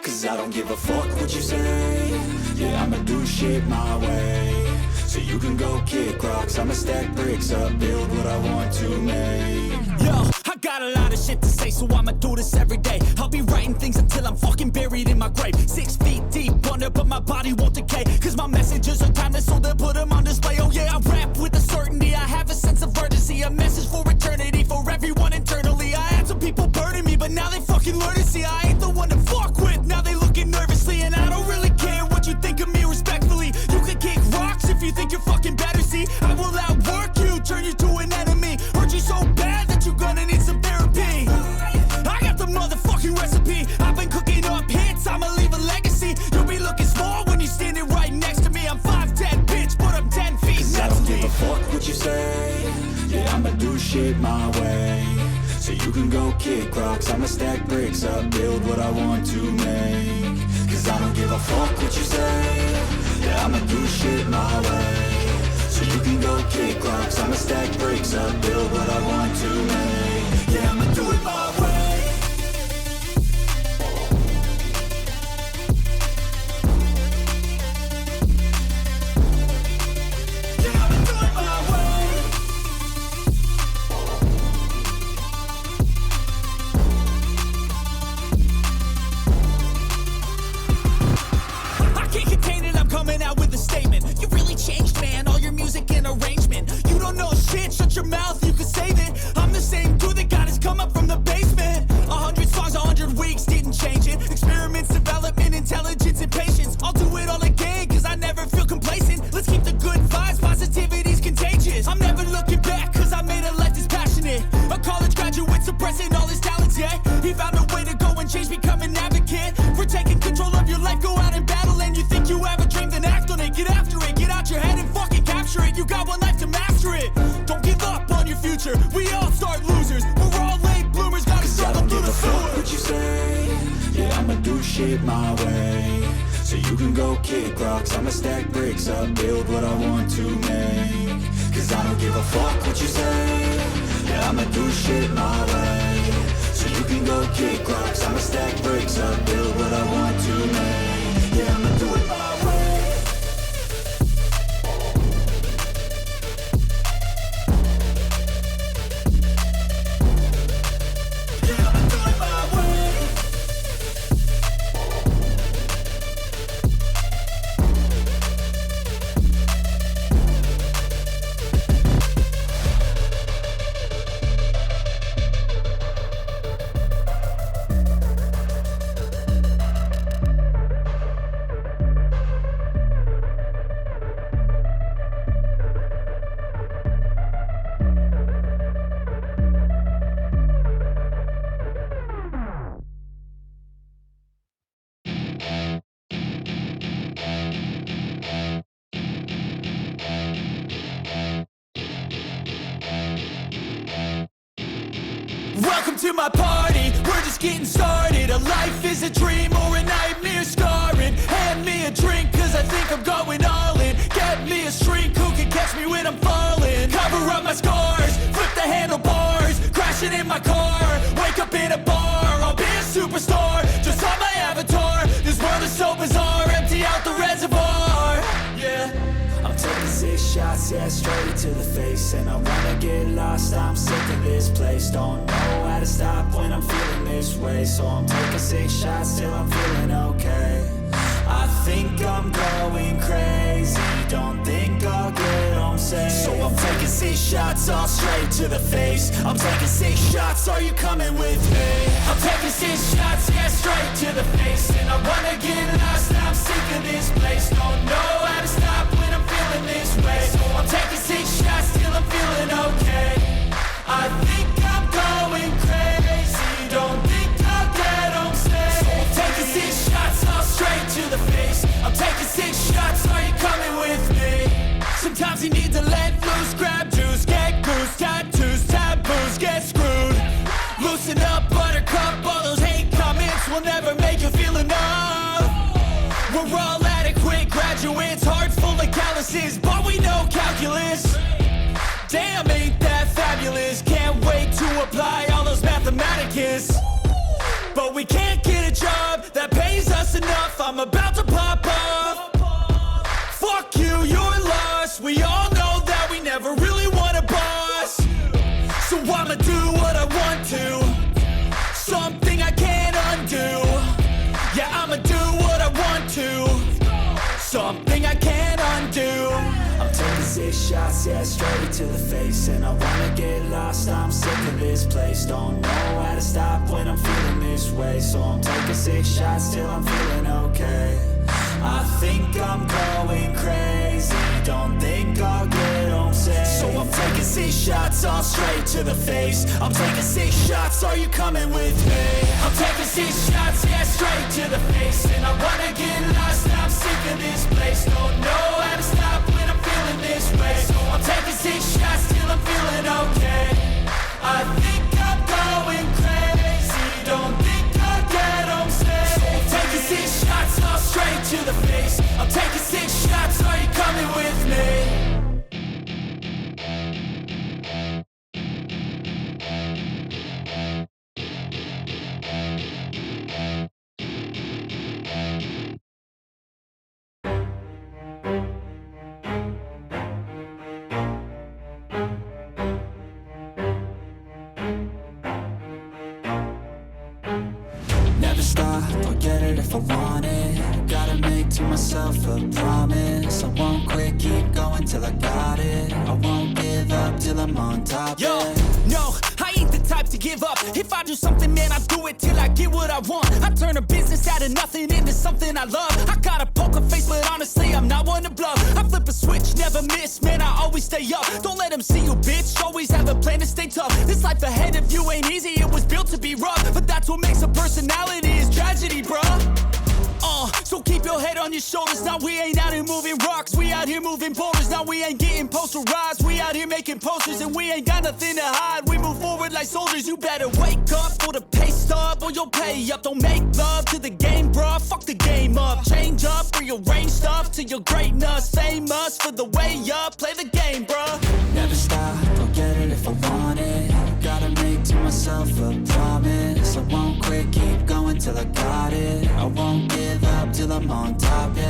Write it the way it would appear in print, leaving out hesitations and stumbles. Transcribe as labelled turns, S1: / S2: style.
S1: Cause I don't give a fuck what you say. Yeah, I'ma do shit my way. So you can go kick rocks, I'ma stack bricks up, build what I want to make.
S2: Yo, I got a lot of shit to say, so I'ma do this every day. I'll be writing things until I'm fucking buried in my grave. 6 feet deep under, but my body won't decay. Cause my messages are timeless, so they'll put them on display. Oh yeah, I rap with a certainty, I have a sense of urgency. A message for eternity, for everyone internally. I had some people burning me, but now they fucking learn to see I ain't the one to fuck with. Now they looking nervously, and I don't really care what you think of me respectfully. You can kick rocks if you think you're fucking better, see. I will outwork you, turn you to an enemy. Hurt you so bad that you're gonna need some therapy. I got the motherfucking recipe. I've been cooking up hits, I'ma leave a legacy. You'll be looking small when you're standing right next to me. I'm 5'10", bitch, but I'm 10 feet.
S1: Cause I don't give a fuck what you say. Yeah, I'ma do shit my way. So you can go kick rocks, I'ma stack bricks up, build what I want to make. Cause I don't give a fuck what you say. Yeah, I'ma do shit my way. So you can go kick rocks, I'ma stack bricks up, build what I want to make. Yeah, I'ma do it my way.
S2: Shut your mouth, you can save it. I'm the same dude that got his come up from the basement. 100 songs, 100 weeks, didn't change it. Experiments, development, intelligence, and patience. I'll do it all again, cause I never feel complacent. Let's keep the good vibes, positivity's contagious. I'm never looking back, cause I made a life that's passionate. A college graduate suppressing all his talents, yeah. He found a way to go and change, become an advocate. For taking control of your life, go out and battle. And you think you have a dream, then act on it. Get after it, get out your head and fucking capture it. You got one life to master it. Don't give up on your future, we all start losers. We're all late bloomers, gotta struggle through the sewer.
S1: What you say? Yeah, I'ma do shit my way. So you can go kick rocks, I'ma stack bricks up, build what I want to make. Cause I don't give a fuck what you say. Yeah, I'ma do shit my way. So you can go kick rocks, I'ma stack bricks up, build what I want to make. Yeah, I'ma do it my way.
S2: Welcome to my party, we're just getting started. A life is a dream or a nightmare scarring. Hand me a drink cause I think I'm going all in. Get me a shrink who can catch me when I'm falling. Cover up my scars, flip the handlebars. Crashing in my car, wake up in a bar. I'll be a superstar, just on my avatar. This world is so bizarre, empty out the reservoir. Yeah,
S1: I'm taking 6 shots, yeah, straight to the face. And I wanna get lost, I'm sick of this place. Don't know how to stop when I'm feeling this way. So I'm taking 6 shots till I'm feeling okay. I think I'm going crazy, don't think I'll get home safe. So I'm taking 6 shots, all straight to the face. I'm taking 6 shots, are you coming with me?
S2: I'm taking 6 shots, yeah, straight to the face. And I wanna get lost, I'm sick of this place. Don't know how to stop when I'm feeling this way. So I'm taking 6 shots till I'm feeling okay. I think I'm going crazy, don't think I'll get home safe. So I'm taking 6 shots, all straight to the face. I'm taking 6 shots, are you coming with me? Sometimes you need to let loose, grab juice, get goose, tattoos, taboos, get screwed. Loosen up, buttercup, all those hate comments will never make you feel enough. We're all adequate graduates, heart full of calluses, but we know calculus. Damn, ain't that fabulous? Can't wait to apply all those mathematicus. But we can't get a job that pays us enough, I'm about to pop off. Fuck you, you're lost. We all know that we never really want a boss. So I'ma do what I want to, something I can't undo. Yeah, I'ma do what I want to, something I can't undo.
S1: I'm taking 6 shots, yeah, straight to the face. And I wanna get lost, I'm sick of this place. Don't know how to stop when I'm feeling this way. So I'm taking 6 shots till I'm feeling okay. I think I'm going crazy, don't think I'll get home safe.
S2: So I'm taking 6 shots, all straight to the face. I'm taking 6 shots, are you coming with me? I'm taking 6 shots, yeah, straight to the face. And I wanna get lost, I'm sick of this place. Don't know how to stop when I'm feeling this way. So I'm taking 6 shots till I'm feeling okay. I think I'm going crazy, don't think I'll get home safe. So I'm taking 6 shots, all straight to the face. I'm taking 6 shots, are you coming with me?
S1: Never stop, I'll get it if I want it. Gotta make to myself a promise. I won't quit, keep going till I got it. I won't give up till I'm on top.
S2: Yo,
S1: yeah.
S2: no, I ain't the type to give up. If I do something, man, I do it till I get what I want. I turn a business out of nothing into something I love. I got a poker face, but honestly, I'm not one to bluff. I flip a switch, never miss, man, I always stay up. Don't let them see you, bitch, always have a plan to stay tough. This life ahead of you ain't easy, it was built to be rough. But that's what makes a personality, is tragedy, bruh. So keep your head on your shoulders. Now we ain't out here moving rocks, we out here moving boulders. Now we ain't getting posterized, we out here making posters. And we ain't got nothing to hide, we move forward like soldiers. You better wake up for the pay stub, or you'll pay up. Don't make love to the game, bruh, fuck the game up. Change up, rearrange stuff to your greatness. Famous for the way up, play the game, bruh.
S1: Never stop, I'll get it if I want it. Gotta make to myself a promise. I won't quit, keep going till I got it. I won't give up till I'm on top, yeah.